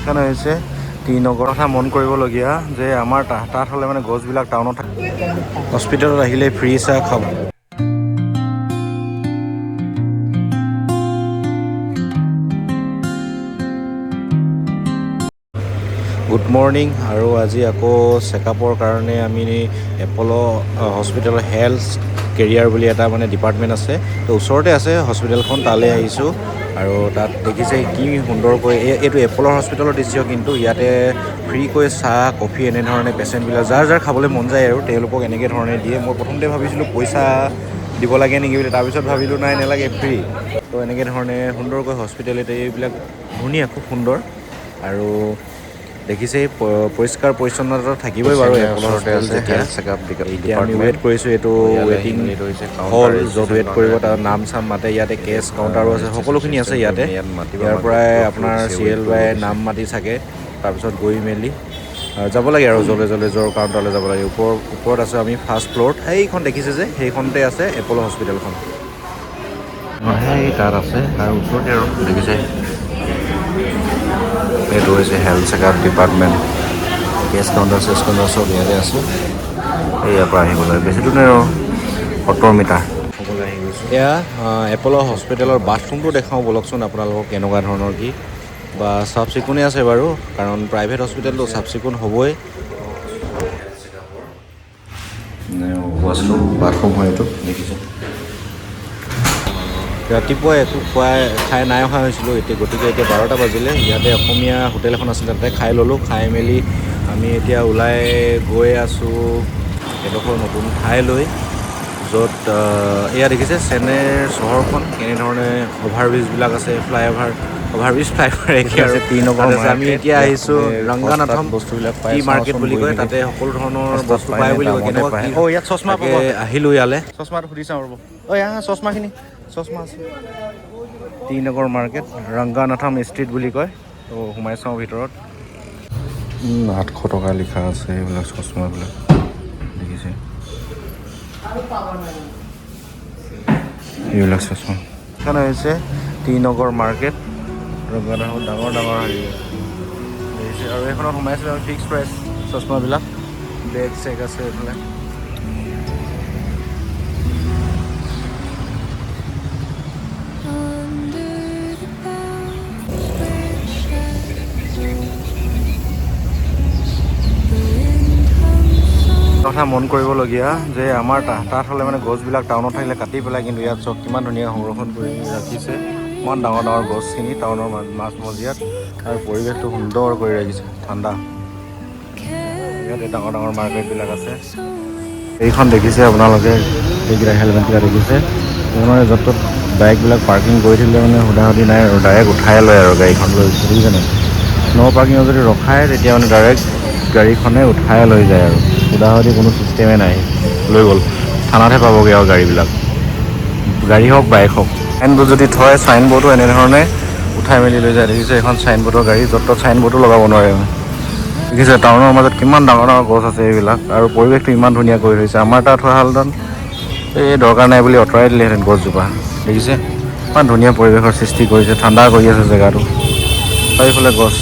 এখানে হৈছে টিনগৰ কথা মন কৰিবলগীয়া যে আমাৰ তাত হ'লে মানে গছবিলাক টাউনত থাকে হস্পিটেলত আহিলে ফ্ৰী চাহ খাব গুড মৰ্নিং আৰু আজি আকৌ চেকআপৰ কাৰণে আমি এপ'ল' হস্পিটেলৰ হেল্থ কেৰিয়াৰ বুলি এটা মানে ডিপাৰ্টমেণ্ট আছে তো ওচৰতে আছে হস্পিটেলখন তালৈ আহিছোঁ আৰু তাত দেখিছে কি সুন্দৰকৈ এইটো এপ'ল' হস্পিটেলৰ দৃশ্য কিন্তু ইয়াতে ফ্ৰীকৈ চাহ কফি এনেধৰণে পেচেণ্টবিলাক যাৰ খাবলৈ মন যায় আৰু তেওঁলোকক এনেকৈ ধৰণে দিয়ে মই প্ৰথমতে ভাবিছিলোঁ পইচা দিব লাগে নেকি বুলি তাৰপিছত ভাবিলোঁ নাই নেলাগে ফ্ৰী তো এনেকৈ ধৰণে সুন্দৰকৈ হস্পিটেলিটি এইবিলাক ধুনীয়া খুব সুন্দৰ আৰু দেখিছে পৰিষ্কাৰ পৰিচ্ছন্নতা থাকিবই বাৰু ওচৰতে আছে হেল্থ চেকআপ এতিয়া আমি ৱেইট কৰিছোঁ এইটো ৱেইটিং হল য'ত ৱেইট কৰিব তাৰ নাম চাম মাতে ইয়াতে কেছ কাউণ্টাৰো আছে সকলোখিনি আছে ইয়াতে ইয়াৰ পৰাই আপোনাৰ চিৰিয়েল বাই নাম মাতি থাকে তাৰপিছত গৈ মেলি যাব লাগে আৰু জলে য'ৰ কাউণ্টাৰলৈ যাব লাগে ওপৰত আছে আমি ফাৰ্ষ্ট ফ্ল'ৰত সেইখন দেখিছে যে সেইখনতে আছে এপ'ল' হস্পিটেলখন সেই তাত আছে তাৰ ওচৰতে আৰু দেখিছে এইটো হৈছে health checkup department cash counter cash counter চব ইয়াতে আছে ইয়াৰ পৰা আহিবলৈ বেছি দূৰ নাই আৰু 70 মিটাৰ সকলোৱে আহি গৈছোঁ এয়া এপ'ল' হস্পিটেলৰ বাথৰুমটো দেখাওঁ বলকচোন আপোনালোকক কেনেকুৱা ধৰণৰ কি বা চাফ চিকুণেই আছে বাৰু কাৰণ প্ৰাইভেট হস্পিটেলটো চাফ চিকুণ হ'বই ৱাছৰুম বাথৰুম হয় এইটো দেখিছে ৰাতিপুৱা একো খাই নাই অহা হৈছিলোঁ গতিকে এতিয়া 12টা বাজিলে ইয়াতে অসমীয়া হোটেল এখন আছিলে তাতে খাই ল'লোঁ খাই মেলি আমি এতিয়া ওলাই গৈ আছোঁ এডোখৰ নতুন ঠাইলৈ য'ত এয়া দেখিছে চেন্নাইৰ চহৰখন কেনেধৰণে অভাৰব্ৰিজবিলাক আছে অভাৰব্ৰিজ ফ্লাইঅভাৰ একে আৰু টিনগৰ আমি এতিয়া আহিছোঁ ৰংগানাথম বস্তুবিলাক পাই মাৰ্কেট বুলি কয় তাতে সকলো ধৰণৰ বস্তু পায় বুলি কয় কেনেকুৱা ইয়াত চশমা পাব আহিলোঁ ইয়ালৈ চশমাটো সুধি চাওঁ ৰ'ব চশমাখিনি চশমা আছে টিনগৰ মাৰ্কেট ৰংগানাথম ষ্ট্ৰীট বুলি কয় তো সোমাই চাওঁ ভিতৰত 800 টকা লিখা আছে এইবিলাক চশমাবিলাক দেখিছে এইবিলাক চশমা এখানে হৈছে টিনগৰ মাৰ্কেট ৰংগানাথম ডাঙৰ হেৰি দেখিছে আৰু এইখনত সোমাইছিলোঁ আমি ফিক্স প্ৰাইচ চশমাবিলাক বেগ চেগ আছে এইফালে কথা মন কৰিবলগীয়া যে আমাৰ তাত হ'লে মানে গছবিলাক টাউনত থাকিলে কাটি পেলাই কিন্তু ইয়াত চব কিমান ধুনীয়া সংৰক্ষণ কৰি ৰাখিছে ইমান ডাঙৰ গছখিনি টাউনৰ মাজমজিয়াত আৰু পৰিৱেশটো সুন্দৰ কৰি ৰাখিছে ঠাণ্ডা ইয়াতে ডাঙৰ মাৰ্কেটবিলাক আছে এইখন দেখিছে আপোনালোকে এইকেইটা হেলমেটকেইটা দেখিছে মানে য'ত ত'ত বাইকবিলাক পাৰ্কিং কৰি থাকিলে মানে সুধাসুধি নাই আৰু ডাইৰেক্ট উঠাই লয় আৰু গাড়ীখন লৈ দেখিছে নাই ন' পাৰ্কিঙত যদি ৰখায় তেতিয়া মানে ডাইৰেক্ট গাড়ীখনে উঠাই লৈ যায় আৰু সুধাসুধি কোনো ছিষ্টেমে নাই লৈ গ'ল থানাতহে পাবগৈ আৰু গাড়ী হওক বাইক হওক চাইনবোৰ্ড যদি থয় চাইনবোৰ্ডো এনেধৰণে উঠাই মেলি লৈ যায় দেখিছে এখন চাইনবোৰ্ডৰ গাড়ী য'ত ত'ত চাইনবোৰ্ডো লগাব নোৱাৰে দেখিছে টাউনৰ মাজত কিমান ডাঙৰ গছ আছে এইবিলাক আৰু পৰিৱেশটো ইমান ধুনীয়া কৰি থৈছে আমাৰ তাত হোৱা হ'লহেঁতেন এই দৰকাৰ নাই বুলি আঁতৰাই দিলেহেঁতেন গছজোপা দেখিছে ইমান ধুনীয়া পৰিৱেশৰ সৃষ্টি কৰিছে ঠাণ্ডা কৰি আছে জেগাটো চাৰিওফালে গছ